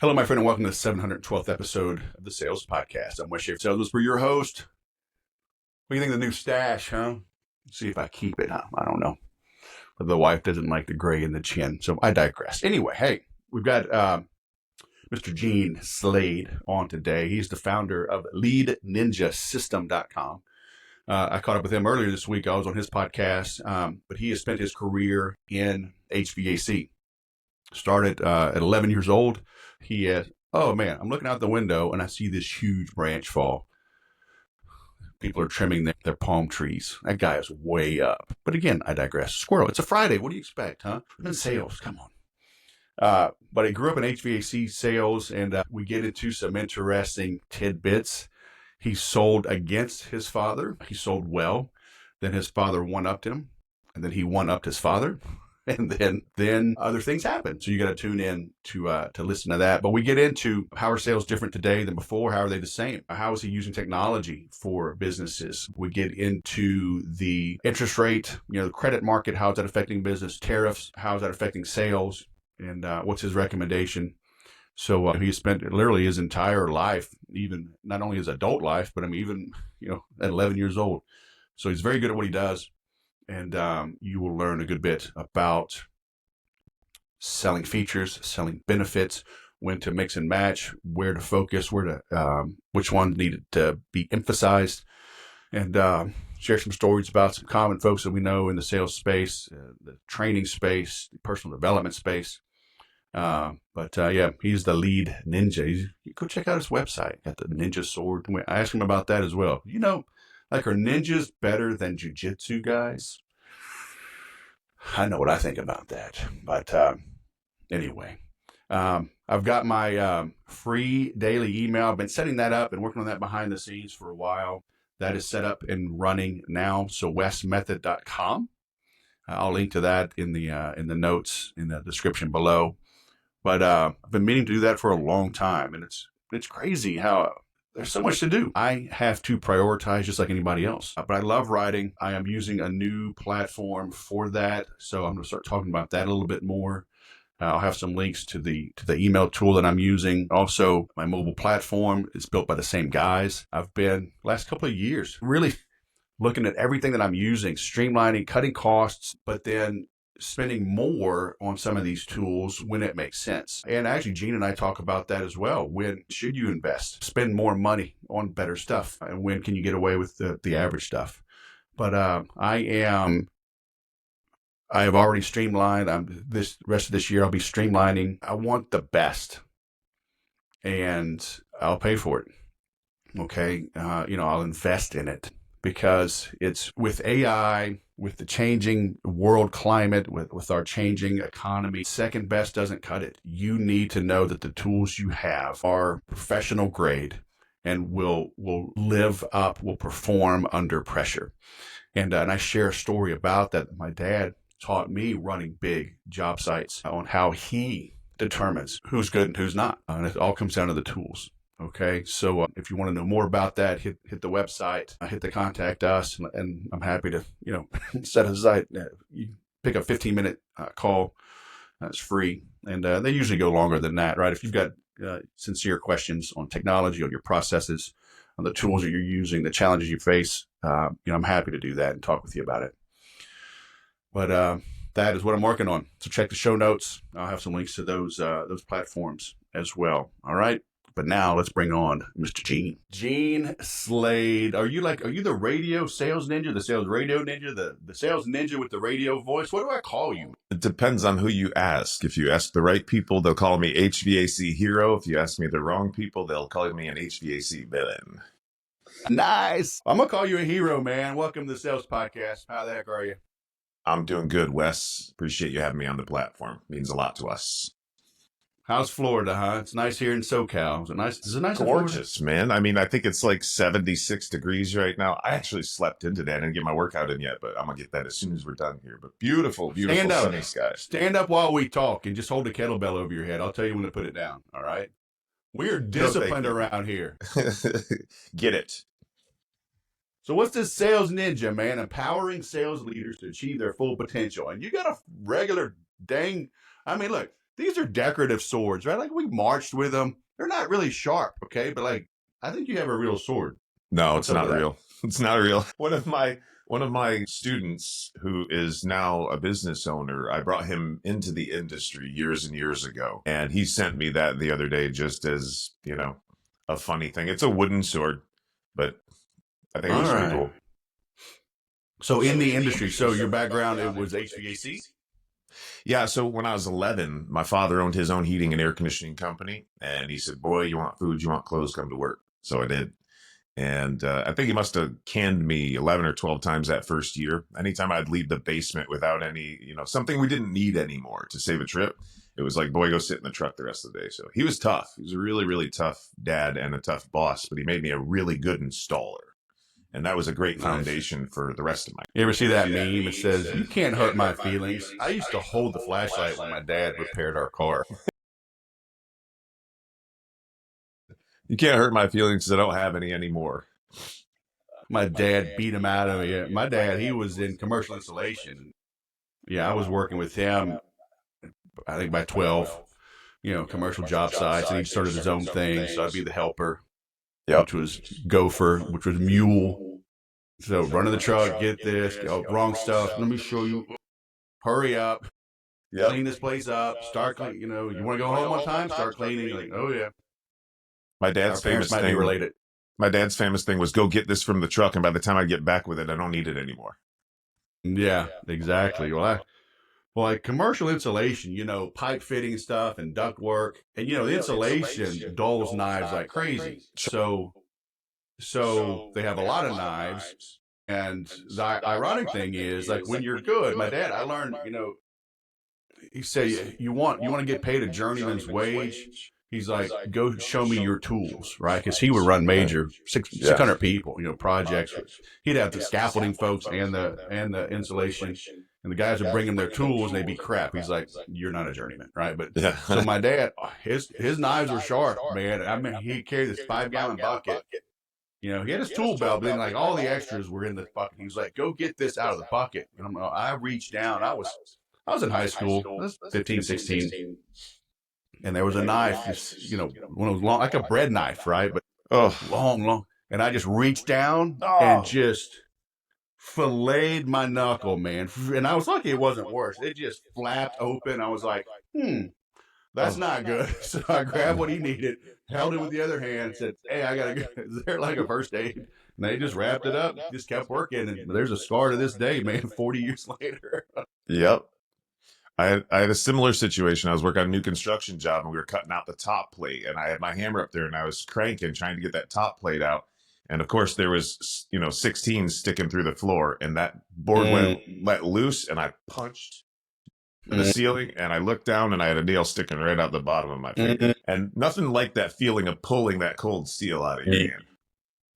Hello, my friend, and welcome to the 712th episode of the Sales Podcast. I'm Wes Schaefer Sales for your host. What do you think of the new stash, huh? Let's see if I keep it, huh? I don't know. But the wife doesn't like the gray in the chin, so I digress. Anyway, hey, we've got Mr. Gene Slade on today. He's the founder of LeadNinjaSystem.com. I caught up with him earlier this week. I was on his podcast, but he has spent his career in HVAC. Started at 11 years old. He has, oh man, I'm looking out the window and I see this huge branch fall. People are trimming their palm trees. That guy is way up. But again, I digress. Squirrel, it's a Friday. What do you expect, huh? I'm in sales. Come on. But he grew up in HVAC sales, and we get into some interesting tidbits. He sold against his father. He sold well. Then his father one-upped him, and then he one-upped his father. And then other things happen. So you got to tune in to listen to that. But we get into how are sales different today than before? How are they the same? How is he using technology for businesses? We get into the interest rate, the credit market, how is that affecting business? Tariffs, how is that affecting sales? And what's his recommendation? So he spent literally his entire life, even not only his adult life, but even at 11 years old. So he's very good at what he does. And you will learn a good bit about selling features, selling benefits, when to mix and match, where to focus, which one needed to be emphasized, and share some stories about some common folks that we know in the sales space, the training space, the personal development space. But he's the lead ninja. Go check out his website. Got the ninja sword. I asked him about that as well. Like, are ninjas better than jujitsu guys? I know what I think about that. But anyway, I've got my free daily email. I've been setting that up and working on that behind the scenes for a while. That is set up and running now. So wesmethod.com. I'll link to that in the notes in the description below. But I've been meaning to do that for a long time, and it's crazy how there's so much to do. I have to prioritize just like anybody else. But I love writing. I am using a new platform for that. So I'm going to start talking about that a little bit more. I'll have some links to the email tool that I'm using. Also, my mobile platform is built by the same guys. I've been, last couple of years, really looking at everything that I'm using, streamlining, cutting costs, but then spending more on some of these tools when it makes sense. And actually, Gene and I talk about that as well. When should you invest? Spend more money on better stuff? And when can you get away with the average stuff? But I have already streamlined. This rest of this year, I'll be streamlining. I want the best, and I'll pay for it. Okay. I'll invest in it because it's with AI, with the changing world climate, with our changing economy, second best doesn't cut it. You need to know that the tools you have are professional grade and will live up, will perform under pressure. And I share a story about that. My dad taught me running big job sites on how he determines who's good and who's not. And it all comes down to the tools. Okay, so if you want to know more about that, hit the website, hit the contact us, and I'm happy to set aside. You pick a 15-minute call. That's free, and they usually go longer than that, right? If you've got sincere questions on technology, on your processes, on the tools that you're using, the challenges you face, I'm happy to do that and talk with you about it. But that is what I'm working on. So check the show notes. I'll have some links to those platforms as well. All right. But now let's bring on Mr. Gene. Gene Slade. Are you the radio sales ninja, the sales radio ninja, the sales ninja with the radio voice? What do I call you? It depends on who you ask. If you ask the right people, they'll call me HVAC hero. If you ask me the wrong people, they'll call me an HVAC villain. Nice. I'm going to call you a hero, man. Welcome to the Sales Podcast. How the heck are you? I'm doing good, Wes. Appreciate you having me on the platform. It means a lot to us. How's Florida, huh? It's nice here in SoCal. Is it nice? Gorgeous, man. I mean, I think it's like 76 degrees right now. I actually slept in today. I didn't get my workout in yet, but I'm going to get that as soon as we're done here. But beautiful sunny skies. Stand up while we talk and just hold the kettlebell over your head. I'll tell you when to put it down, all right? We're disciplined around here. Get it. So what's this sales ninja, man? Empowering sales leaders to achieve their full potential. And you got a regular look, these are decorative swords, right? Like we marched with them. They're not really sharp, okay? But like, I think you have a real sword. No, What's it's up with not that? real. It's not real. One of my students who is now a business owner, I brought him into the industry years and years ago, and he sent me that the other day just as, a funny thing. It's a wooden sword, but I think it All was pretty right. cool. So in the industry, so your background, it was HVAC? Yeah, so when I was 11, my father owned his own heating and air conditioning company, and he said, "Boy, you want food, you want clothes, come to work." So I did. And I think he must have canned me 11 or 12 times that first year. Anytime I'd leave the basement without any, something we didn't need anymore to save a trip, it was like, boy, go sit in the truck the rest of the day. So he was tough. He was a really, really tough dad and a tough boss, but he made me a really good installer. And that was a great Nice. foundation for the rest of my. You ever see that meme? It says, "You can't hurt my feelings." I used to hold the flashlight when my dad repaired our car. You can't hurt my feelings because I don't have any anymore. My dad beat him out of it. My dad, he was in commercial installation. Yeah, I was working with him, I think by 12, commercial job sites, and he started his own thing. So I'd be the helper, Yep. which was gopher, which was mule. So running the truck, get this, wrong stuff. Let me show you. Hurry up, clean this place up, start cleaning. You want to go home on time? Start cleaning. Like, oh yeah. My dad's Our parents famous might be thing. related. My dad's famous thing was go get this from the truck, and by the time I get back with it, I don't need it anymore. Yeah, exactly. Well, like commercial insulation, pipe fitting stuff and duct work, and the insulation dulls knives like crazy. So they have a lot of knives, and the ironic thing is, like when you're good, my dad, I learned, he said, you want to get paid a journeyman's wage. He's like, go show me your tools, right? Because he would run major 600 people, projects. He'd have the scaffolding folks and the insulation, and the guys would bring him their tools, and they'd be crap. He's like, you're not a journeyman, right? But Yeah. so my dad, his knives were sharp, man. I mean, he carried this 5-gallon bucket. He had his tool belt, but then like all the extras were in the bucket. He was like, go get this out of the bucket. And I reached down. I was in high school. I was 15, 16. And there was a knife, just, one of those long, like a bread knife, right? But long. And I just reached down and just filleted my knuckle, man. And I was lucky it wasn't worse. It just flapped open. I was like, that's not good. So I grabbed what he needed, held it with the other hand, said, hey, I got to go. Is there like a first aid? And they just wrapped it up, just kept working. And there's a scar to this day, man, 40 years later. Yep. I had a similar situation. I was working on a new construction job, and we were cutting out the top plate, and I had my hammer up there, and I was cranking, trying to get that top plate out. And of course, there was 16 sticking through the floor, and that board went let loose, and I punched the ceiling, and I looked down, and I had a nail sticking right out the bottom of my finger. And nothing like that feeling of pulling that cold steel out of your hand.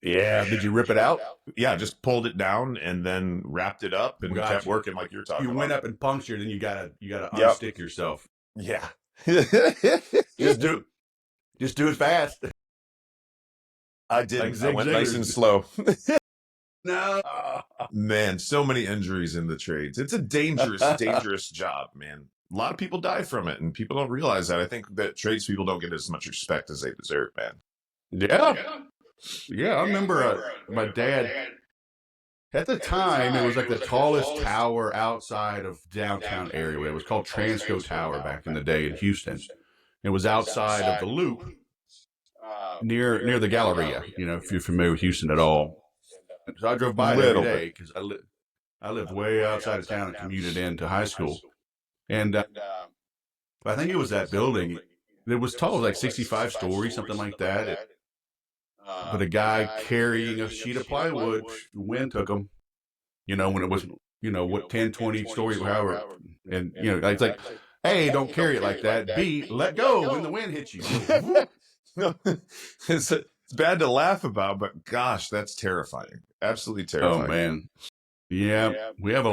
Yeah. Did you rip it out? Yeah, just pulled it down and then wrapped it up and kept working like you're talking about. You went up and punctured, and you gotta unstick yourself. Yeah. Just do it fast. I did. Like I went nice and slow. No. Man, so many injuries in the trades. It's a dangerous job, man. A lot of people die from it, and people don't realize that. I think that tradespeople don't get as much respect as they deserve, man. Yeah, I remember my dad, at the time, it was like the tallest tower outside of downtown area. It was called Transco Tower back in the day in Houston. It was outside of the Loop, near the Galleria, if you're familiar with Houston at all. So I drove by it every day because I lived way outside of town and commuted into high school. And I think it was that building. It was tall, like 65 stories, something like that. But a guy carrying a sheet of plywood, wind took him, when it was, 10, 20 stories, however. And, it's like, A, don't carry it like that. B, let go when the wind hits you. It's bad to laugh about, but gosh, that's terrifying. Absolutely terrifying. Oh, man. Yeah, we have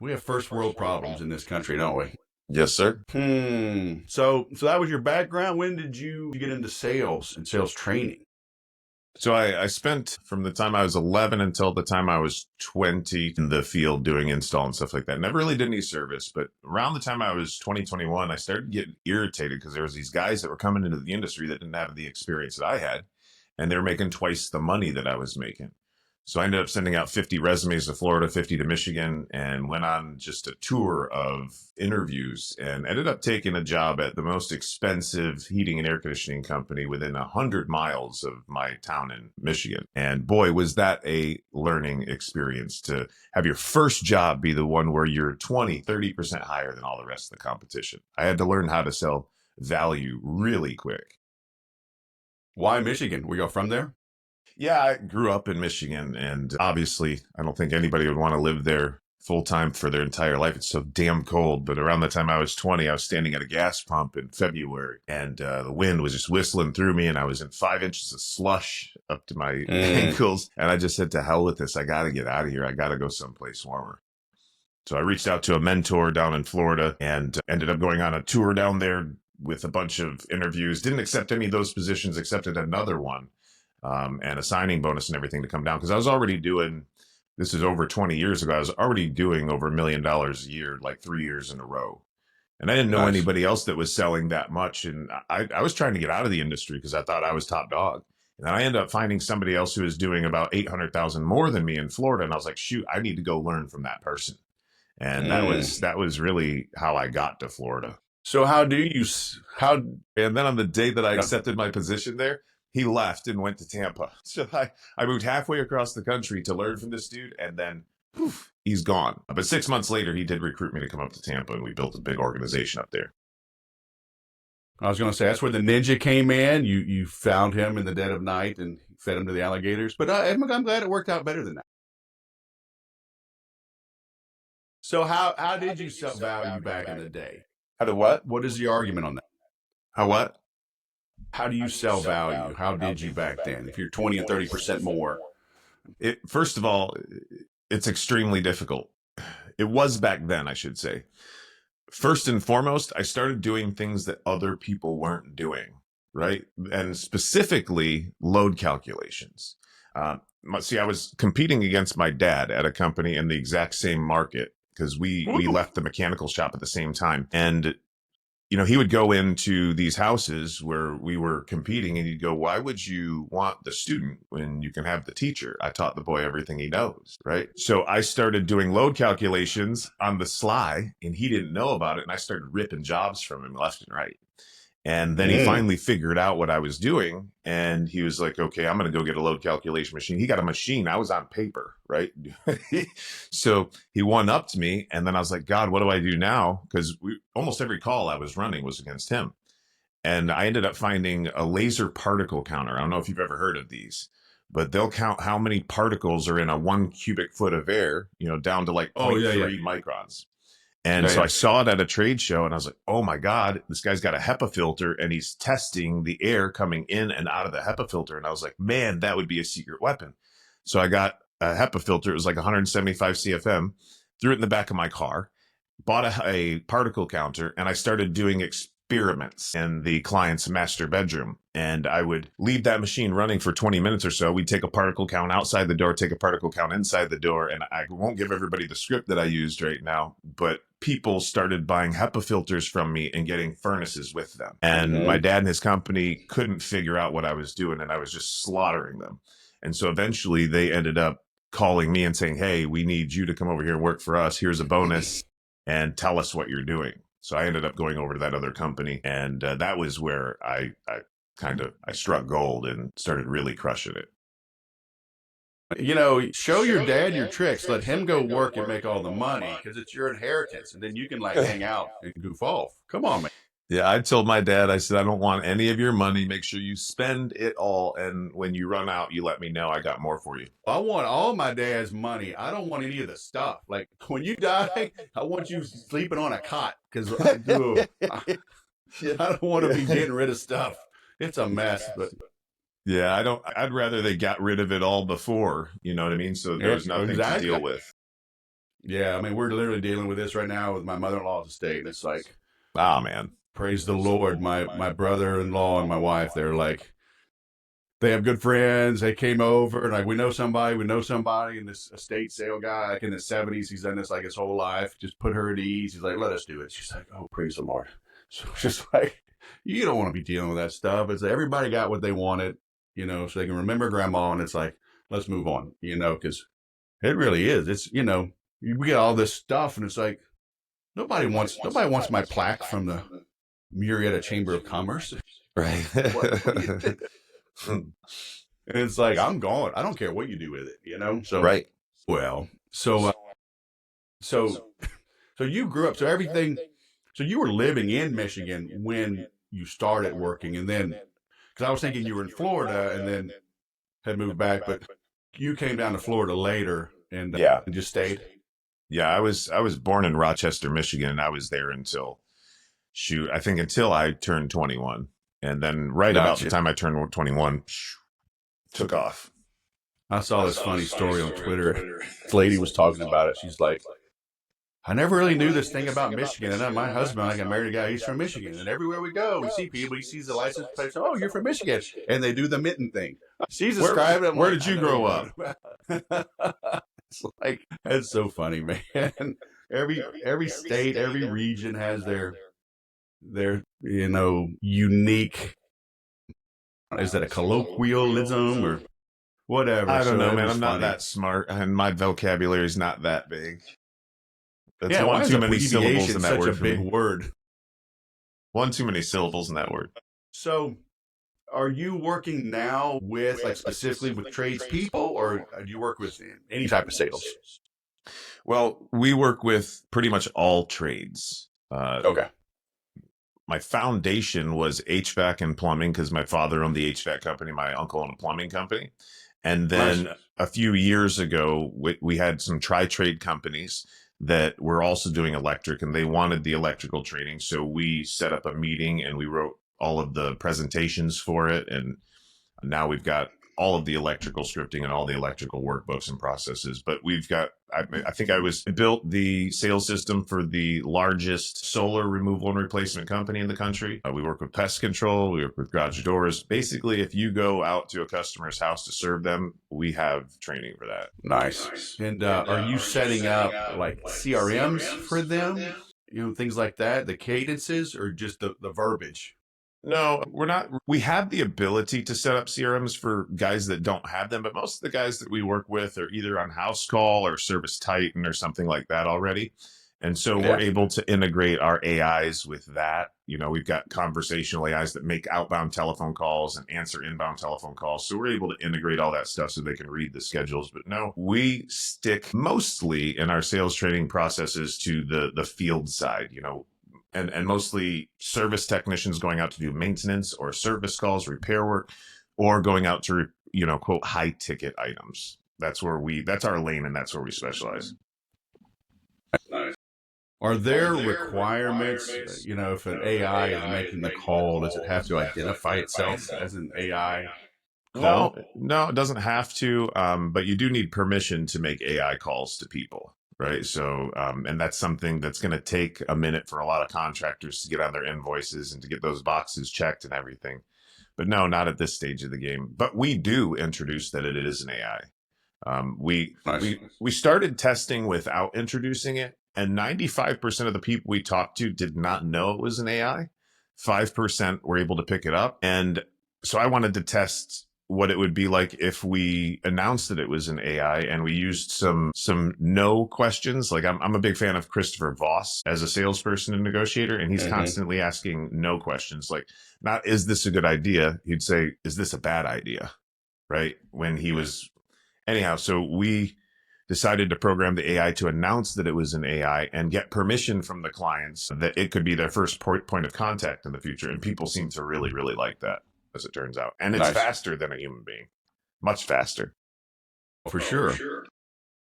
we have first world problems in this country, don't we? Yes, sir. So that was your background. When did you get into sales and sales training? So I spent from the time I was 11 until the time I was 20 in the field doing install and stuff like that. Never really did any service, but around the time I was 2021, I started getting irritated because there was these guys that were coming into the industry that didn't have the experience that I had, and they were making twice the money that I was making. So I ended up sending out 50 resumes to Florida, 50 to Michigan, and went on just a tour of interviews and ended up taking a job at the most expensive heating and air conditioning company within 100 miles of my town in Michigan. And boy, was that a learning experience to have your first job be the one where you're 20, 30% higher than all the rest of the competition. I had to learn how to sell value really quick. Why Michigan? Were y'all from there? Yeah, I grew up in Michigan, and obviously, I don't think anybody would want to live there full time for their entire life. It's so damn cold. But around the time I was 20, I was standing at a gas pump in February, and the wind was just whistling through me, and I was in 5 inches of slush up to my ankles. And I just said, to hell with this. I got to get out of here. I got to go someplace warmer. So I reached out to a mentor down in Florida and ended up going on a tour down there with a bunch of interviews. Didn't accept any of those positions, accepted another one. And a signing bonus and everything to come down. Because I was already doing, this is over 20 years ago, I was already doing over $1 million a year, like 3 years in a row. And I didn't know Nice. anybody else that was selling that much. And I was trying to get out of the industry because I thought I was top dog. And I ended up finding somebody else who was doing about 800,000 more than me in Florida. And I was like, shoot, I need to go learn from that person. And that was really how I got to Florida. So how do you how? And then on the day that I accepted my position there, he left and went to Tampa. So I moved halfway across the country to learn from this dude, and then poof, he's gone. But 6 months later, he did recruit me to come up to Tampa, and we built a big organization up there. I was going to say that's where the ninja came in. You found him in the dead of night and fed him to the alligators. But I'm glad it worked out better than that. So how did you sell value back in the day? How to what? What is the argument on that? How what? How do you sell value? How did you back then? If you're 20 and 30% more. First of all, it's extremely difficult. It was back then, I should say. First and foremost, I started doing things that other people weren't doing, right? And specifically load calculations. See, I was competing against my dad at a company in the exact same market because we left the mechanical shop at the same time. And you know, he would go into these houses where we were competing and he'd go, why would you want the student when you can have the teacher? I taught the boy everything he knows, right? So I started doing load calculations on the sly and he didn't know about it. And I started ripping jobs from him left and right. And then he finally figured out what I was doing. And he was like, okay, I'm going to go get a load calculation machine. He got a machine. I was on paper, right? So he one-upped me. And then I was like, God, what do I do now? Because almost every call I was running was against him. And I ended up finding a laser particle counter. I don't know if you've ever heard of these, but they'll count how many particles are in a 1 cubic foot of air, you know, down to like 0.3 microns. And so I saw it at a trade show and I was like, oh my God, this guy's got a HEPA filter and he's testing the air coming in and out of the HEPA filter. And I was like, man, that would be a secret weapon. So I got a HEPA filter. It was like 175 CFM, threw it in the back of my car, bought a particle counter, and I started doing experiments in the client's master bedroom. And I would leave that machine running for 20 minutes or so. We'd take a particle count outside the door, take a particle count inside the door. And I won't give everybody the script that I used right now, but people started buying HEPA filters from me and getting furnaces with them. And my dad and his company couldn't figure out what I was doing, and I was just slaughtering them. And so eventually they ended up calling me and saying, hey, we need you to come over here and work for us. Here's a bonus and tell us what you're doing. So I ended up going over to that other company. And that was where I struck gold and started really crushing it. You know, show your dad your tricks. Let him go work and make all the money because it's your inheritance. And then you can like hang out and goof off. Come on, man. Yeah, I told my dad, I said, I don't want any of your money. Make sure you spend it all. And when you run out, you let me know. I got more for you. I want all my dad's money. I don't want any of the stuff. Like when you die, I want you sleeping on a cot because I don't want to be getting rid of stuff. It's a mess, but yeah, I'd rather they got rid of it all before, you know what I mean? So there's nothing to deal with. Yeah, I mean, we're literally dealing with this right now with my mother-in-law's estate. And it's like, oh man, praise the Lord. My brother-in-law and my wife, they're they have good friends. They came over and like, we know somebody, and this estate sale guy, like in his 70s, he's done this like his whole life. Just put her at ease. He's like, let us do it. She's like, oh, praise the Lord. So it's just like, you don't want to be dealing with that stuff. It's like everybody got what they wanted, so they can remember grandma, and it's like, let's move on, because it really is. It's, we get all this stuff, and it's like, nobody wants my plaque from the Murrieta Chamber of Commerce. Right. What do you think? And it's like, I'm gone. I don't care what you do with it, So, Right. well, so you grew up, so you were living in Michigan when you started working, and then, because I was thinking you were in Florida and then had moved back, but you came down to Florida later and Yeah. and just stayed. Yeah, I was born in Rochester, Michigan, and I was there until until I turned 21. And then about the Gotcha. time I turned 21, took off. I saw this funny story on Twitter. This lady was talking about it. She's like, I never really knew this thing about Michigan. And then my husband, I got married a guy, he's from Michigan. And everywhere we go, we see people, he sees the license plate. Oh, you're from Michigan. And they do the mitten thing. She's describing it. Where did you grow up? It's like, that's so funny, man. Every state, every region has their unique, is that a colloquialism or whatever? I don't know, man. I'm funny. not that smart, and my vocabulary is not that big. That's Why one is too many syllables abbreviation in that such word a for big me. word? One too many syllables in that word. So, are you working now with, like, specifically with tradespeople, or do you work with any type of sales? Well, we work with pretty much all trades. Okay. My foundation was HVAC and plumbing because my father owned the HVAC company, my uncle owned a plumbing company. And then a few years ago, we had some tri-trade companies that were also doing electric, and they wanted the electrical training. So we set up a meeting and we wrote all of the presentations for it. And now we've got all of the electrical scripting and all the electrical workbooks and processes. But we've got, I think I built the sales system for the largest solar removal and replacement company in the country. We work with pest control. We work with garage doors. Basically, if you go out to a customer's house to serve them, we have training for that. Nice. And are you setting up like CRMs for them? Things like that, the cadences, or just the verbiage? No, we're not. We have the ability to set up CRMs for guys that don't have them, but most of the guys that we work with are either on House Call or Service Titan or something like that already. And so we're able to integrate our AIs with that. We've got conversational AIs that make outbound telephone calls and answer inbound telephone calls. So we're able to integrate all that stuff so they can read the schedules. But no, we stick mostly in our sales training processes to the field side, and mostly service technicians going out to do maintenance or service calls, repair work, or going out to, quote, high ticket items. That's our lane, and that's where we specialize. Nice. Are there requirements, if an AI is making the call, does it have to identify itself as an AI call? No, it doesn't have to, but you do need permission to make AI calls to people. Right. So, and that's something that's going to take a minute for a lot of contractors to get on their invoices and to get those boxes checked and everything. But no, not at this stage of the game. But we do introduce that it is an AI. We started testing without introducing it, and 95% of the people we talked to did not know it was an AI. 5% were able to pick it up. And so I wanted to test what it would be like if we announced that it was an AI and we used some no questions. Like I'm a big fan of Christopher Voss as a salesperson and negotiator, and he's constantly asking no questions. Like, not, is this a good idea? He'd say, is this a bad idea? Right? When he was, anyhow, so we decided to program the AI to announce that it was an AI and get permission from the clients that it could be their first point of contact in the future. And people seem to really, really like that, as it turns out. And it's faster than a human being. Much faster. For sure.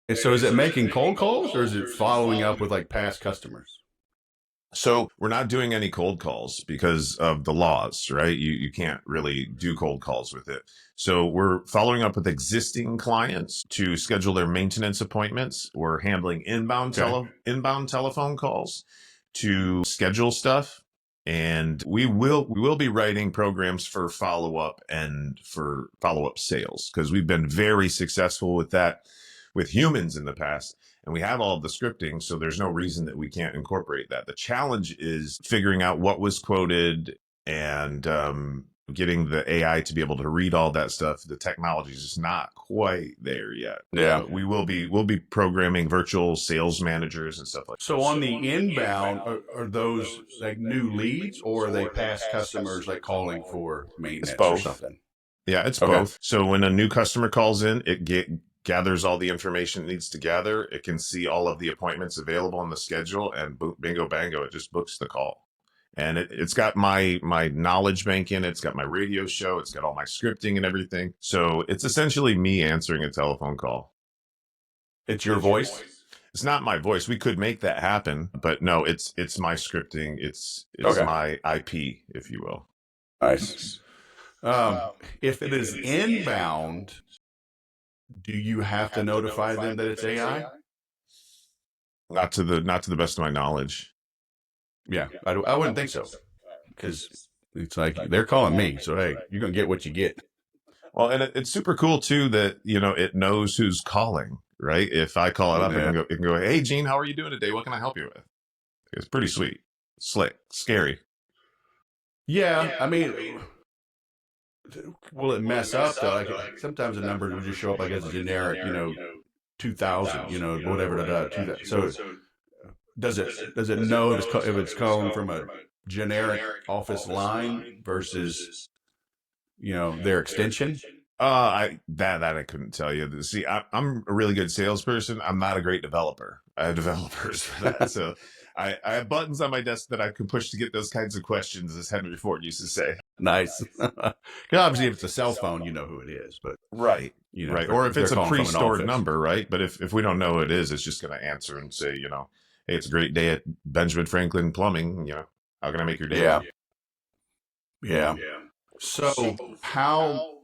And so is it making cold calls, or is it following up with like past customers? So we're not doing any cold calls because of the laws, right? You can't really do cold calls with it. So we're following up with existing clients to schedule their maintenance appointments. We're handling inbound telephone calls to schedule stuff. And we will be writing programs for follow-up and for follow-up sales, because we've been very successful with that with humans in the past. And we have all of the scripting, so there's no reason that we can't incorporate that. The challenge is figuring out what was quoted and getting the AI to be able to read all that stuff. The technology is just not quite there yet. Yeah. But we'll be programming virtual sales managers and stuff like that. So on the inbound, are those like new leads, or are they past customers like calling for maintenance or both. something? Yeah, it's Okay. both. So when a new customer calls in, it gathers all the information it needs to gather. It can see all of the appointments available on the schedule, and bingo bango, it just books the call. And it's got my knowledge bank in it. It's got my radio show. It's got all my scripting and everything. So it's essentially me answering a telephone call. It's your voice? It's not my voice. We could make that happen, but no, it's my scripting. It's Okay. my IP, if you will. Nice. If it is inbound, do you have to notify them that it's AI? Not to the best of my knowledge. Yeah, I wouldn't think so, because it's like they're calling me, so hey, you're gonna get what you get. Well, and it's super cool too that, you know, it knows who's calling, right? If I call it up, Yeah. it can go, hey, Gene, how are you doing today? What can I help you with? It's pretty sweet, slick, scary. Yeah, I mean, will it mess up though? Like sometimes a number will just show up like as a generic, 2000, whatever. 2000. So does it know if it's calling from a generic office line versus their extension? I couldn't tell you. See, I'm a really good salesperson. I'm not a great developer. I have developers for that. So I have buttons on my desk that I can push to get those kinds of questions, as Henry Ford used to say. Nice. Because obviously, if it's a cell phone, you know who it is. But right. Right. Or if it's a pre-stored number, right? But if we don't know who it is, it's just going to answer and say, hey, it's a great day at Benjamin Franklin Plumbing. How can I make your day? Yeah. So how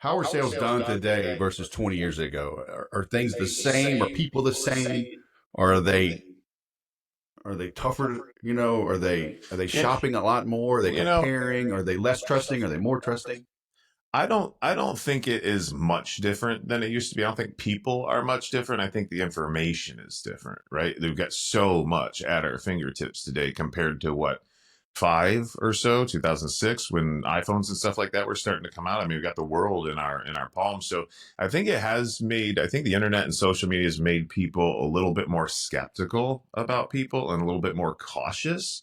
are sales done today versus 20 years ago? Are things the same? Are people the same? Or are they tougher? Are they shopping a lot more? Are they comparing? Are they less trusting? Are they more trusting? I don't think it is much different than it used to be. I don't think people are much different. I think the information is different, right? We've got so much at our fingertips today compared to what, 2006, when iPhones and stuff like that were starting to come out. I mean, we've got the world in our palms. So I think the internet and social media has made people a little bit more skeptical about people and a little bit more cautious.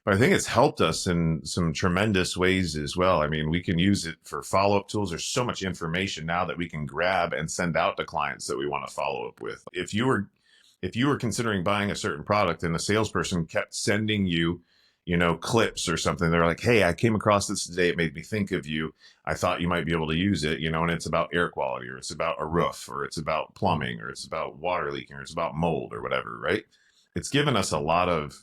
But I think it's helped us in some tremendous ways as well. I mean, we can use it for follow-up tools. There's so much information now that we can grab and send out to clients that we want to follow up with. If you were considering buying a certain product and a salesperson kept sending you, clips or something, they're like, hey, I came across this today. It made me think of you. I thought you might be able to use it, and it's about air quality, or it's about a roof, or it's about plumbing, or it's about water leaking, or it's about mold or whatever, right? It's given us a lot of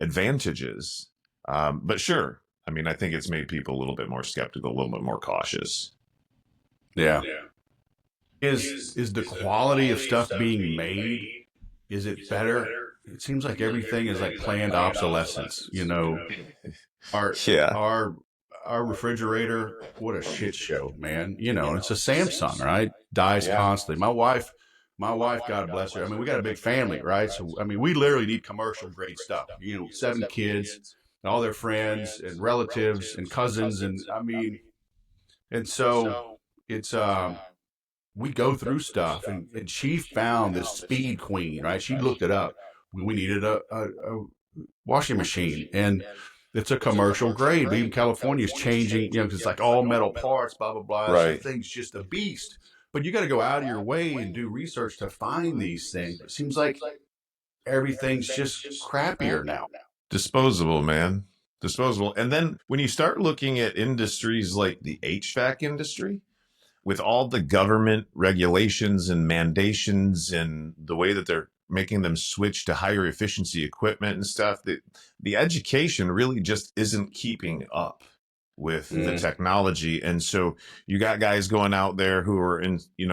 advantages. But sure, I mean, I think it's made people a little bit more skeptical, a little bit more cautious. Yeah. Is the quality of stuff being made, is it better? It seems like everything is like planned obsolescence, Our refrigerator, what a shit show, man. It's a Samsung, right? Dies constantly. My wife, God bless her. I mean, we got a big family, right? So, I mean, we literally need commercial grade stuff. 7 kids, and all their friends and relatives and cousins, and I mean, and so it's we go through stuff, and she found this Speed Queen, right? She looked it up. We needed a washing machine, and it's a commercial grade. But even California is changing, because it's like all metal parts, blah blah blah. Right. So thing's just a beast. But you got to go out of your way and do research to find these things. It seems like everything's just crappier now. Disposable, man. Disposable. And then when you start looking at industries like the HVAC industry, with all the government regulations and mandations and the way that they're making them switch to higher efficiency equipment and stuff, the education really just isn't keeping up with the technology. And so you got guys going out there who are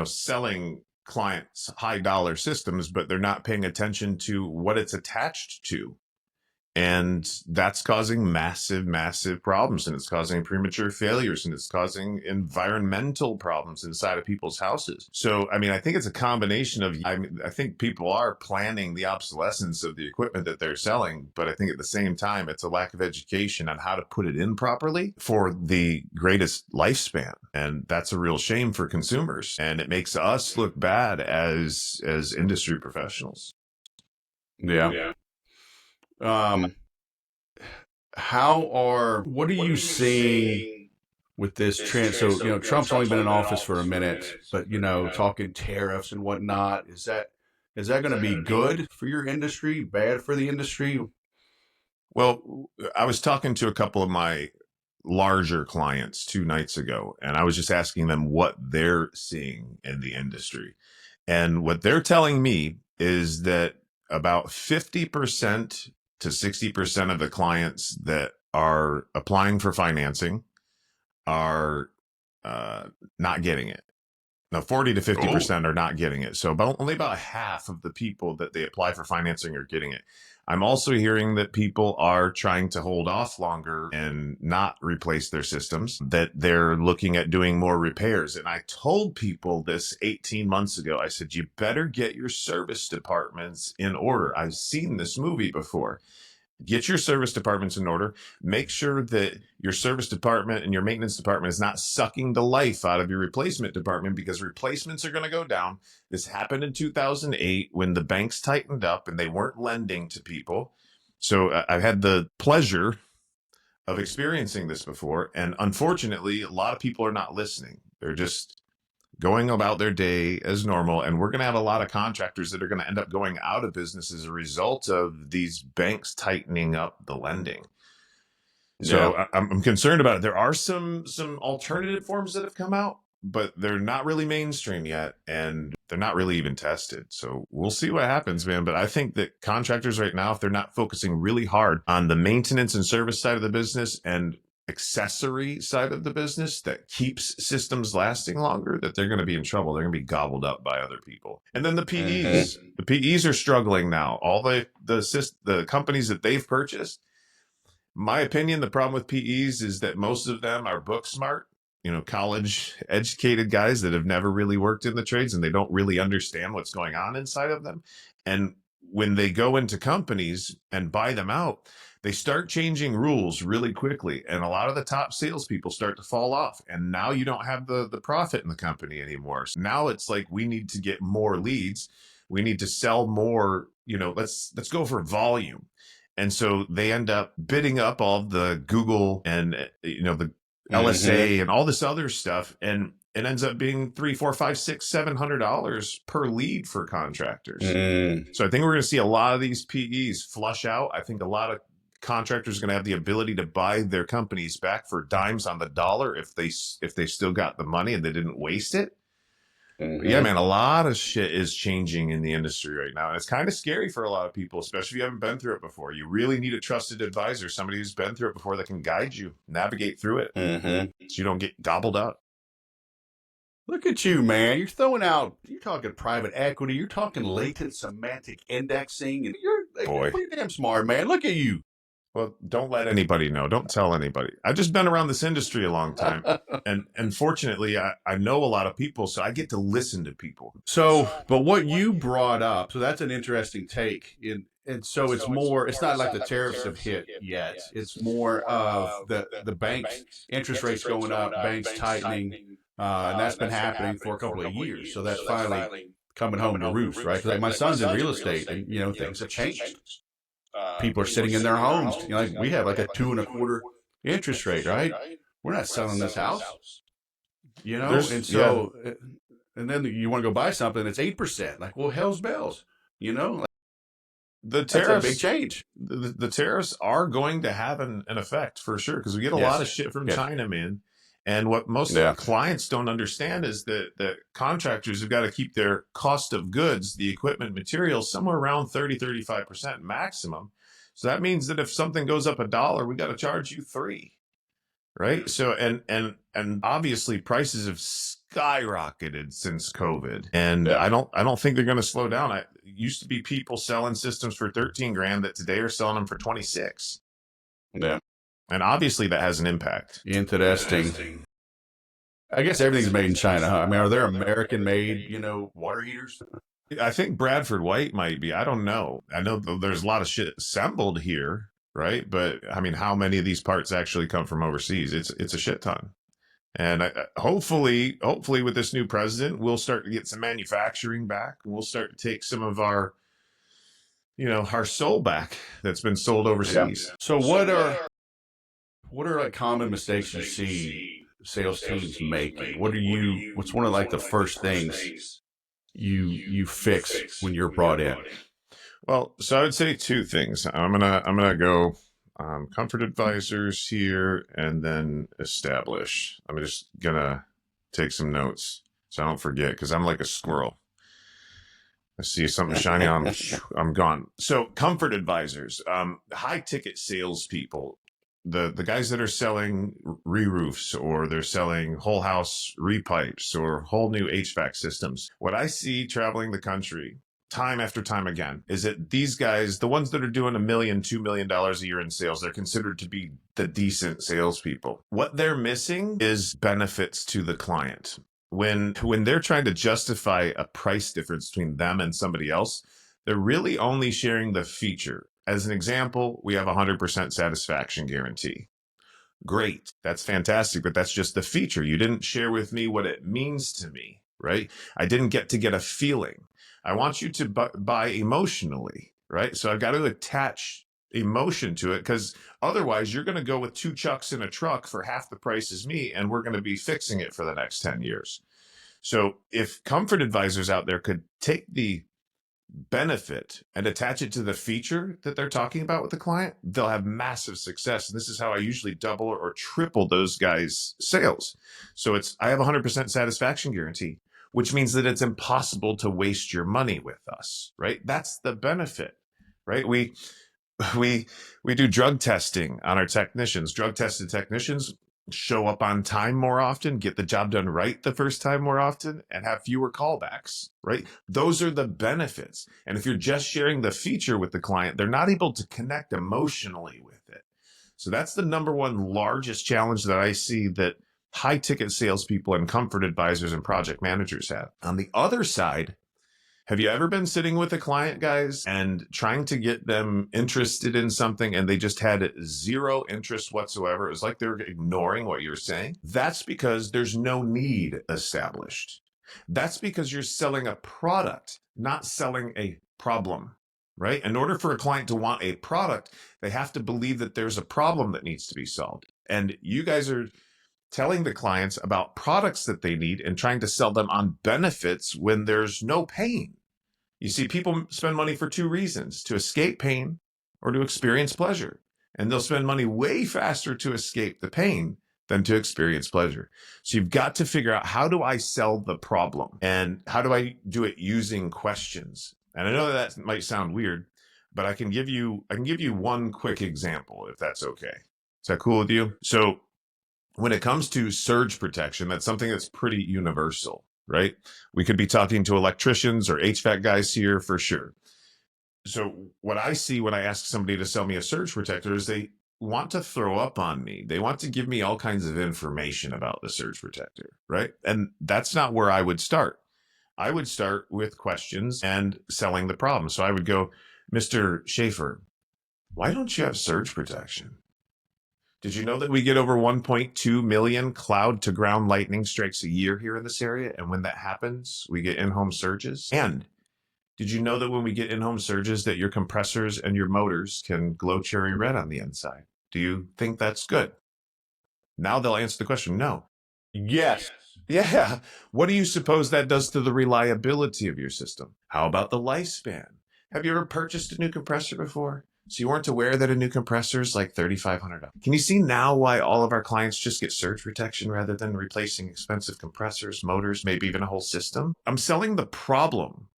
selling clients high dollar systems, but they're not paying attention to what it's attached to. And that's causing massive, massive problems. And it's causing premature failures, and it's causing environmental problems inside of people's houses. So, I mean, I think it's a combination of, I think people are planning the obsolescence of the equipment that they're selling, but I think at the same time, it's a lack of education on how to put it in properly for the greatest lifespan. And that's a real shame for consumers. And it makes us look bad as industry professionals. Yeah. What are you seeing with this trend? So, Trump's only been in office for a minute, but, talking tariffs and whatnot, is that going to be good for your industry, bad for the industry? Well, I was talking to a couple of my larger clients 2 nights ago, and I was just asking them what they're seeing in the industry. And what they're telling me is that about 50% to 60% of the clients that are applying for financing are not getting it. Now, 40 to 50% are not getting it. So only about half of the people that they apply for financing are getting it. I'm also hearing that people are trying to hold off longer and not replace their systems, that they're looking at doing more repairs. And I told people this 18 months ago. I said, you better get your service departments in order. I've seen this movie before. Get your service departments in order. Make sure that your service department and your maintenance department is not sucking the life out of your replacement department, because replacements are going to go down. This happened in 2008 when the banks tightened up and they weren't lending to people. So I've had the pleasure of experiencing this before. And unfortunately, a lot of people are not listening. They're just going about their day as normal. And we're going to have a lot of contractors that are going to end up going out of business as a result of these banks tightening up the lending. So yeah. I'm concerned about it. There are some alternative forms that have come out, but they're not really mainstream yet, and they're not really even tested. So we'll see what happens, man. But I think that contractors right now, if they're not focusing really hard on the maintenance and service side of the business and accessory side of the business that keeps systems lasting longer, that they're going to be in trouble. They're going to be gobbled up by other people. And then the PEs, the PEs are struggling now. All the companies that they've purchased, my opinion, the problem with PEs is that most of them are book smart, college educated guys that have never really worked in the trades, and they don't really understand what's going on inside of them. And when they go into companies and buy them out, they start changing rules really quickly, and a lot of the top salespeople start to fall off. And now you don't have the profit in the company anymore. So now it's like, we need to get more leads. We need to sell more. Let's go for volume. And so they end up bidding up all the Google and the LSA and all this other stuff, and it ends up being $300, $400, $500, $600, $700 per lead for contractors. So I think we're going to see a lot of these PEs flush out. I think a lot of contractors are going to have the ability to buy their companies back for dimes on the dollar if they still got the money and they didn't waste it. But yeah, man, a lot of shit is changing in the industry right now. And it's kind of scary for a lot of people, especially if you haven't been through it before. You really need a trusted advisor, somebody who's been through it before that can guide you, navigate through it, so you don't get gobbled up. Look at you, man. You're talking private equity. You're talking latent semantic indexing. And you're damn smart, man. Look at you. Well, don't let anybody know. Don't tell anybody. I've just been around this industry a long time. And fortunately, I know a lot of people, so I get to listen to people. So, but what you brought up, so that's an interesting take. And so it's not like the tariffs have hit yet. It's more of the banks, interest rates going up, banks tightening, and that's been happening for a couple of years. So that's finally coming home to roost, right? Because my son's in real estate, and things have changed. People are sitting in their homes. We have like a 2.25% interest rate, right? We're not selling this house, and so, and then you want to go buy something that's 8%. Like, well, hell's bells, The tariffs, that's a big change. The tariffs are going to have an effect for sure, because we get a lot of shit from China, man. And what most clients don't understand is that contractors have got to keep their cost of goods, the equipment, materials, somewhere around 30-35% maximum. So that means that if something goes up $1, we got to charge you $3, right? So and obviously prices have skyrocketed since COVID. And Yeah. I don't think they're going to slow down. It used to be people selling systems for 13 grand that today are selling them for 26. Yeah. And obviously that has an impact. Interesting. I guess everything's made in China, huh? I mean, are there American-made, water heaters? I think Bradford White might be. I don't know. I know there's a lot of shit assembled here, right? But I mean, how many of these parts actually come from overseas? It's a shit ton. And hopefully with this new president, we'll start to get some manufacturing back. We'll start to take some of our soul back that's been sold overseas. Yeah. So what are like common mistakes you see sales teams making? What's one of like the first things you fix when you're brought in? Well, so I would say two things. I'm gonna go comfort advisors here and then establish. I'm just gonna take some notes so I don't forget, because I'm like a squirrel. I see something shiny on, I'm gone. So comfort advisors, high ticket salespeople, the guys that are selling re-roofs, or they're selling whole house repipes or whole new HVAC systems. What I see traveling the country time after time again is that these guys, the ones that are doing $1 million, $2 million a year in sales, they're considered to be the decent salespeople. What they're missing is benefits to the client. When they're trying to justify a price difference between them and somebody else, they're really only sharing the feature. As an example, we have a 100% satisfaction guarantee. Great, that's fantastic, but that's just the feature. You didn't share with me what it means to me, right? I didn't get to get a feeling. I want you to buy emotionally, right? So I've got to attach emotion to it, because otherwise you're going to go with 2 chucks in a truck for half the price as me, and we're going to be fixing it for the next 10 years. So if comfort advisors out there could take the benefit and attach it to the feature that they're talking about with the client, they'll have massive success. And this is how I usually double or triple those guys' sales. So I have a 100% satisfaction guarantee, which means that it's impossible to waste your money with us, right? That's the benefit, right? We do drug testing on our technicians. Drug tested technicians show up on time more often, get the job done right the first time more often, and have fewer callbacks, right? Those are the benefits. And if you're just sharing the feature with the client, they're not able to connect emotionally with it. So that's the number one largest challenge that I see that high ticket salespeople and comfort advisors and project managers have. On the other side, have you ever been sitting with a client, guys, and trying to get them interested in something and they just had zero interest whatsoever? It was like they were ignoring what you're saying. That's because there's no need established. That's because you're selling a product, not selling a problem, right? In order for a client to want a product, they have to believe that there's a problem that needs to be solved. And you guys are telling the clients about products that they need and trying to sell them on benefits when there's no pain. You see, people spend money for 2 reasons: to escape pain or to experience pleasure. And they'll spend money way faster to escape the pain than to experience pleasure. So you've got to figure out, how do I sell the problem? And how do I do it using questions? And I know that might sound weird, but I can give you one quick example, if that's okay. Is that cool with you? So when it comes to surge protection, that's something that's pretty universal, right? We could be talking to electricians or HVAC guys here for sure. So what I see when I ask somebody to sell me a surge protector is they want to throw up on me. They want to give me all kinds of information about the surge protector, right? And that's not where I would start. I would start with questions and selling the problem. So I would go, Mr. Schaefer, why don't you have surge protection? Did you know that we get over 1.2 million cloud to ground lightning strikes a year here in this area? And when that happens, we get in-home surges. And did you know that when we get in-home surges, that your compressors and your motors can glow cherry red on the inside? Do you think that's good? Now they'll answer the question, no. Yes. Yeah. What do you suppose that does to the reliability of your system? How about the lifespan? Have you ever purchased a new compressor before? So you weren't aware that a new compressor is like $3,500. Can you see now why all of our clients just get surge protection rather than replacing expensive compressors, motors, maybe even a whole system? I'm selling the problem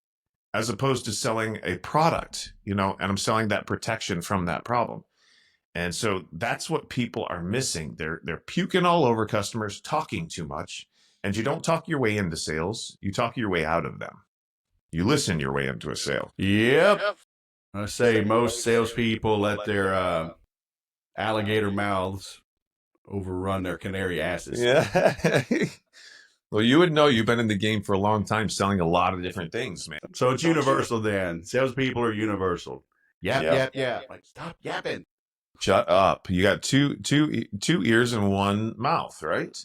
as opposed to selling a product, and I'm selling that protection from that problem. And so that's what people are missing. They're puking all over customers, talking too much, And you don't talk your way into sales. You talk your way out of them. You listen your way into a sale. Yep. I say most salespeople let their alligator mouths overrun their canary asses. Yeah. Well, you would know. You've been in the game for a long time, selling a lot of different things, man. So it's universal then. Salespeople are universal. Yap. Like, stop yapping. Shut up. You got two ears and one mouth, right?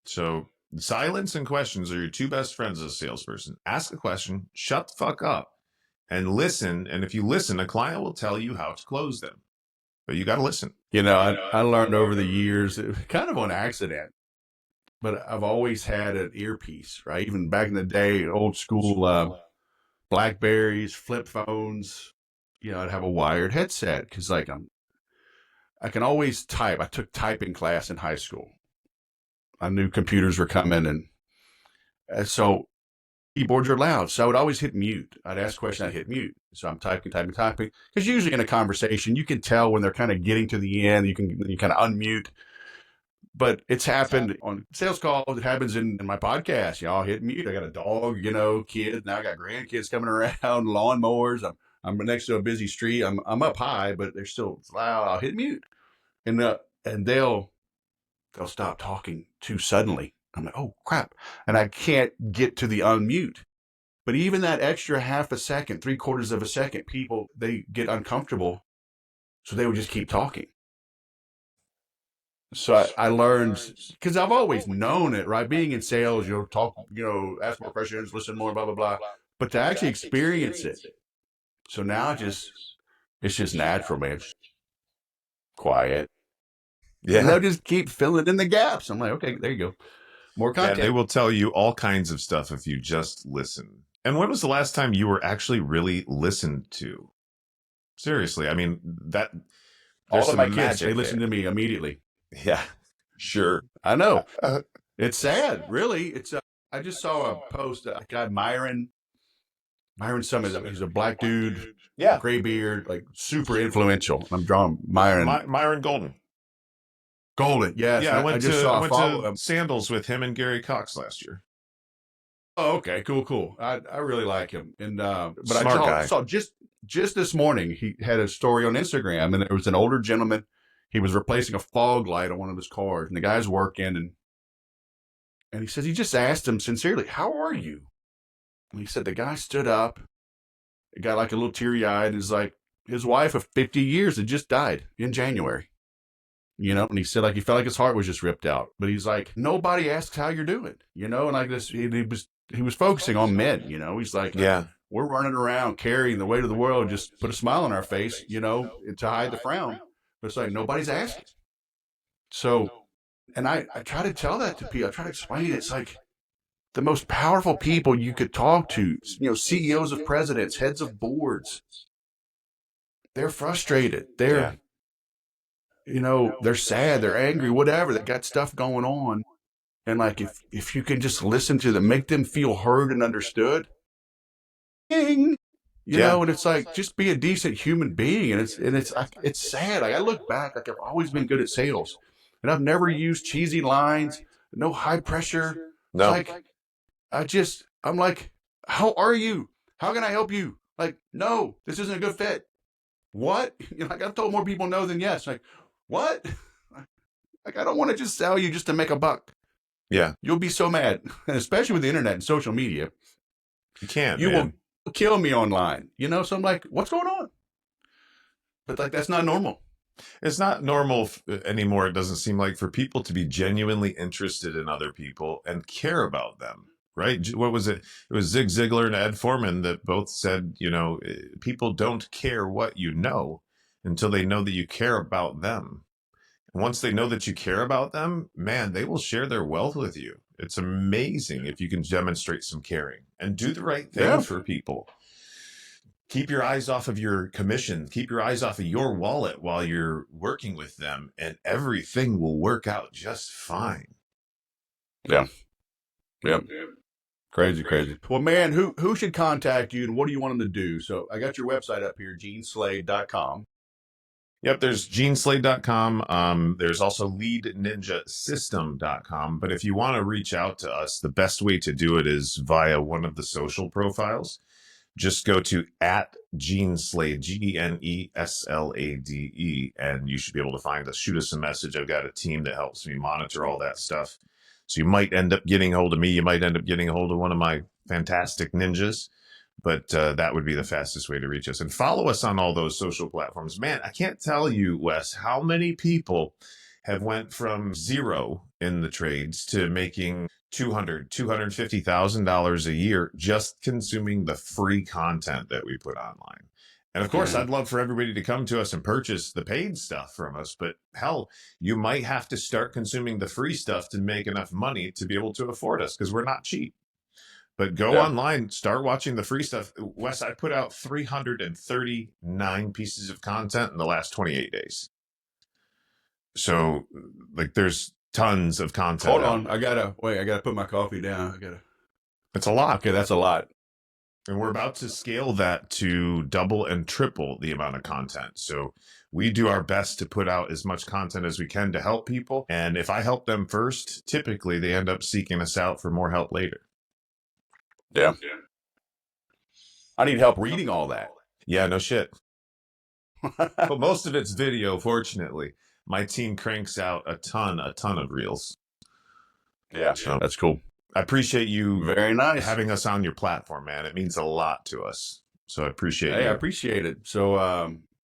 So silence and questions are your two best friends as a salesperson. Ask a question, shut the fuck up, and listen. And if you listen, a client will tell you how to close them. But you got to listen. I learned over the years, kind of on accident, but I've always had an earpiece, right? Even back in the day, old school Blackberries, flip phones, I'd have a wired headset because I can always type. I took typing class in high school. I knew computers were coming, and so keyboards are loud. So I would always hit mute. I'd ask a question, I'd hit mute. So I'm typing. Because usually in a conversation, you can tell when they're kind of getting to the end. You kind of unmute. But it's happened on sales calls. It happens in my podcast. I'll hit mute. I got a dog, kids. Now I got grandkids coming around, lawnmowers. I'm next to a busy street. I'm up high, but they're still loud. I'll hit mute, and they'll stop talking too suddenly. I'm like, oh crap, and I can't get to the unmute. But even that extra half a second, 3/4 of a second, people they get uncomfortable, so they would just keep talking. So I learned, because I've always known it, right? Being in sales, you'll talk, ask more questions, listen more, blah, blah, blah. But to actually experience it. So now it's just natural, man. Quiet. Yeah. And they'll just keep filling in the gaps. I'm like, okay, there you go. More content. Yeah, they will tell you all kinds of stuff if you just listen. And when was the last time you were actually really listened to? Seriously. I mean, all of my kids, they listen to me immediately. Yeah, sure. I know. It's sad, really. It's I just saw a post. A guy, Myron Summit. He's a black dude, gray beard, like super influential. I'm drawing Myron Golden. Yes. Yeah, I went to Sandals with him and Gary Cox last year. Oh, okay, cool. I really like him, and but Smart I saw just this morning he had a story on Instagram, and there was an older gentleman. He was replacing a fog light on one of his cars, and the guy's working, and he says he just asked him sincerely, "How are you?" And he said the guy stood up, he got like a little teary-eyed, and is like, his wife of 50 years had just died in January, and he said like he felt like his heart was just ripped out, but he's like, nobody asks how you're doing, and like this, he was focusing on men, he's like, yeah, we're running around carrying the weight of the world, just put a smile on our face, to hide the frown. But it's like nobody's asking. So, and I try to tell that to people. I try to explain it. It's like the most powerful people you could talk to, CEOs of presidents, heads of boards. They're frustrated. They're, they're sad. They're angry, whatever. They got stuff going on. And like, if you can just listen to them, make them feel heard and understood. Ding. And it's like, just be a decent human being. And it's sad. Like I look back, like I've always been good at sales, and I've never used cheesy lines, no high pressure. No. It's like, I'm like, how are you? How can I help you? Like, no, this isn't a good fit. What? Like I've told more people no than yes. Like, what? Like, I don't want to just sell you just to make a buck. Yeah. You'll be so mad. And especially with the internet and social media. You can't, you will kill me online, so I'm like, what's going on? But like, that's not normal. It's not normal anymore. It doesn't seem like, for people to be genuinely interested in other people and care about them, right? What was it? It was Zig Ziglar and Ed Foreman that both said, people don't care what you know until they know that you care about them. And once they know that you care about them, man, they will share their wealth with you. It's amazing if you can demonstrate some caring and do the right thing for people. Keep your eyes off of your commission. Keep your eyes off of your wallet while you're working with them, and everything will work out just fine. Yeah. Crazy. Well, man, who should contact you, and what do you want them to do? So I got your website up here, geneslade.com. Yep, there's geneslate.com. There's also leadninjasystem.com. But if you want to reach out to us, the best way to do it is via one of the social profiles. Just go to @Geneslade, GeneSlade, and you should be able to find us. Shoot us a message. I've got a team that helps me monitor all that stuff. So you might end up getting a hold of me. You might end up getting a hold of one of my fantastic ninjas. But that would be the fastest way to reach us. And follow us on all those social platforms. Man, I can't tell you, Wes, how many people have went from zero in the trades to making $250,000 a year just consuming the free content that we put online. And of course, I'd love for everybody to come to us and purchase the paid stuff from us. But hell, you might have to start consuming the free stuff to make enough money to be able to afford us, because we're not cheap. But go online, start watching the free stuff. Wes, I put out 339 pieces of content in the last 28 days. So, like, there's tons of content. Hold on. I gotta put my coffee down. It's a lot. Okay, that's a lot. And we're about to scale that to double and triple the amount of content. So we do our best to put out as much content as we can to help people. And if I help them first, typically they end up seeking us out for more help later. Yeah. I need help reading all that. Yeah, no shit. But most of it's video, fortunately. My team cranks out a ton of reels. Yeah, so that's cool. I appreciate you very nice having us on your platform, man. It means a lot to us. So I appreciate it. I appreciate it. So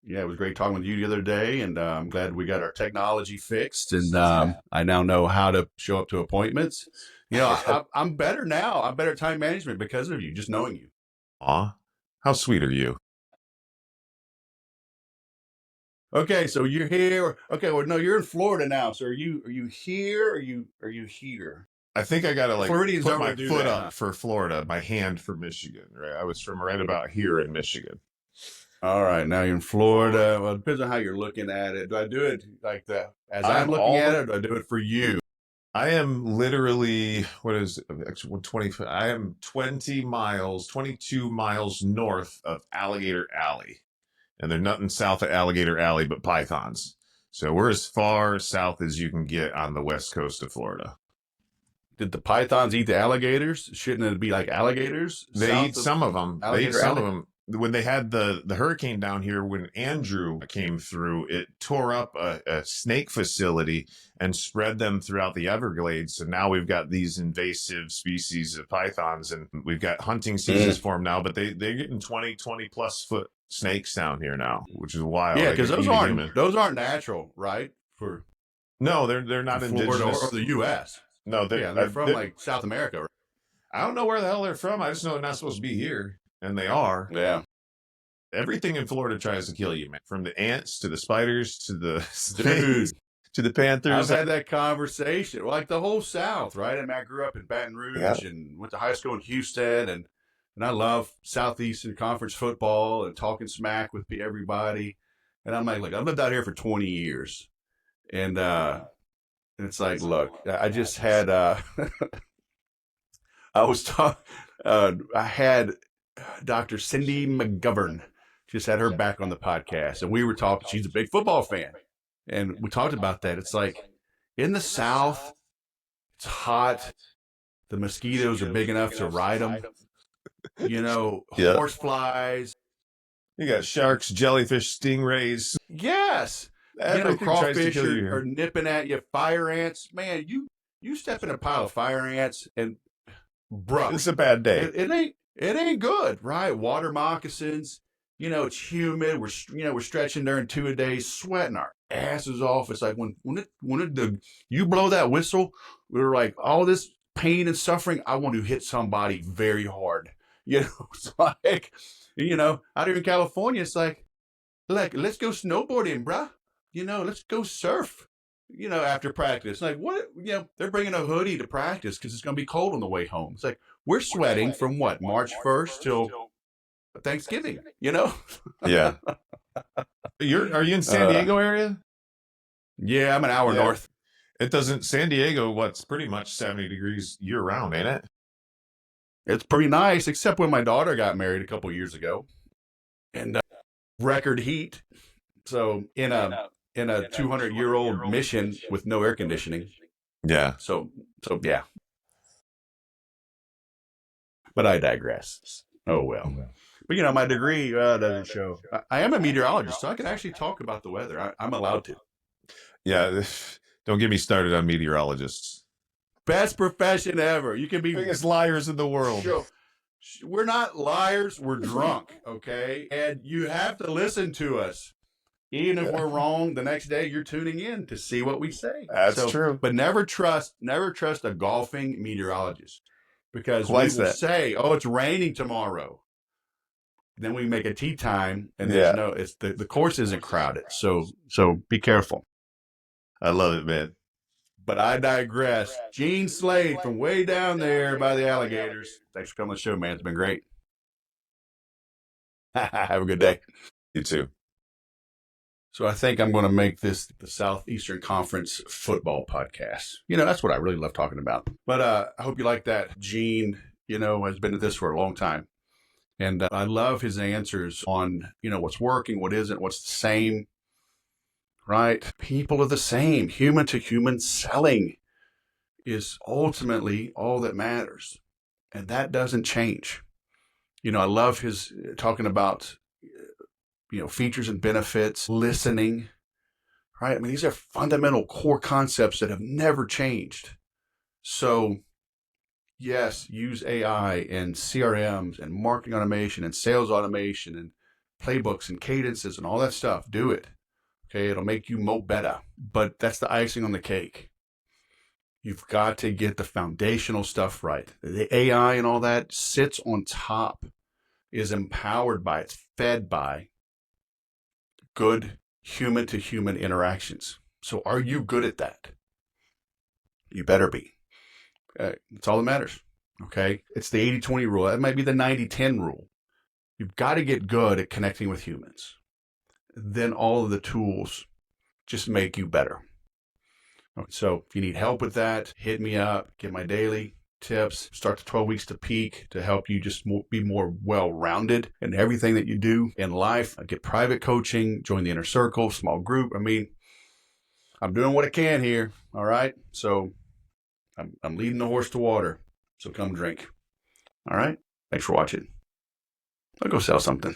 yeah, it was great talking with you the other day, and I'm glad we got our technology fixed, and I now know how to show up to appointments. You know, I'm better now. I'm better at time management because of you, just knowing you. Aw, how sweet are you? Okay, so you're here. Okay, well, no, you're in Florida now. So are you here? Or are you here? I think I gotta Floridians put don't my do foot that, up huh? for Florida, my hand for Michigan. Right, I was from right about here in Michigan. All right, now you're in Florida. Well, it depends on how you're looking at it. Do I do it like that as I'm looking at it, or do I do it for you? I am literally, what is it? 20, I am 22 miles north of Alligator Alley. And there's nothing south of Alligator Alley but pythons. So we're as far south as you can get on the west coast of Florida. Did the pythons eat the alligators? Shouldn't it be like alligators? They eat some of them. They eat some of them. When they had the hurricane down here, when Andrew came through, it tore up a snake facility and spread them throughout the Everglades. So now we've got these invasive species of pythons, and we've got hunting seasons for them now, but they're getting 20 plus foot snakes down here now, which is wild. Yeah, because those aren't natural, right? No, they're not indigenous. Florida or the U.S. No, they're from like South America. Right? I don't know where the hell they're from. I just know they're not supposed to be here. And they are. Yeah. Everything in Florida tries to kill you, man. From the ants to the spiders to the snakes to the panthers. I've had that conversation. Like the whole South, right? I mean, I grew up in Baton Rouge and went to high school in Houston, and I love Southeastern Conference football and talking smack with everybody. And I'm like, look, I've lived out here for 20 years. And it's like, look, I just had I had Dr. Cindy McGovern, just had her back on the podcast, and we were talking. She's a big football fan, and we talked about that. It's like in the South, it's hot. The mosquitoes are big enough to ride them. You know, horse flies. You got sharks, jellyfish, stingrays. Yes. You know, crawfish are nipping at you. Fire ants. Man, you step in a pile of fire ants, and bruh, it's a bad day. It ain't good, right? Water moccasins, you know, it's humid. We're stretching during 2 a day, sweating our asses off. It's like when you blow that whistle, we're like, all this pain and suffering, I want to hit somebody very hard. You know, it's like, you know, out here in California, it's like, let's go snowboarding, bruh. You know, let's go surf. You know, after practice, like what? You know, they're bringing a hoodie to practice because it's going to be cold on the way home. It's like we're sweating from what, March 1st till Thanksgiving. You know? Yeah. Are you in San Diego area? Yeah, I'm an hour north. It doesn't. San Diego, what's pretty much 70 degrees year round, ain't it? It's pretty nice, except when my daughter got married a couple years ago, and record heat. So in a 200-year-old mission with no air conditioning. Yeah. So yeah. But I digress. Oh well. But my degree doesn't show. I am a meteorologist, so I can actually talk about the weather. I'm allowed to. Yeah. Don't get me started on meteorologists. Best profession ever. You can be Biggest liars in the world. Sure. We're not liars. We're drunk. Okay, and you have to listen to us. Even if we're wrong, the next day you're tuning in to see what we say. That's true. But never trust a golfing meteorologist, because Why we is will that? say, "Oh, it's raining tomorrow." Then we make a tee time, and there's the course isn't crowded. So be careful. I love it, man. But I digress. Gene Slade from way down there by the alligators. Thanks for coming on the show, man. It's been great. Have a good day. You too. So I think I'm going to make this the Southeastern Conference football podcast. That's what I really love talking about. But I hope you like that. Gene, has been at this for a long time. And I love his answers on, what's working, what isn't, what's the same, right? People are the same. Human to human selling is ultimately all that matters. And that doesn't change. I love his talking about features and benefits, listening, right? I mean, these are fundamental core concepts that have never changed. So, yes, use AI and CRMs and marketing automation and sales automation and playbooks and cadences and all that stuff. Do it. Okay, it'll make you mo better. But that's the icing on the cake. You've got to get the foundational stuff right. The AI and all that sits on top, is empowered by, it's fed by good human to human interactions. So are you good at that? You better be. That's all that matters. Okay. It's the 80-20 rule. That might be the 90-10 rule. You've got to get good at connecting with humans. Then all of the tools just make you better. So if you need help with that, hit me up, get my daily tips, start the 12 weeks to peak to help you just be more well-rounded in everything that you do in life. I get private coaching, join the inner circle, small group. I mean, I'm doing what I can here. All right. So I'm leading the horse to water. So come drink. All right. Thanks for watching. I'll go sell something.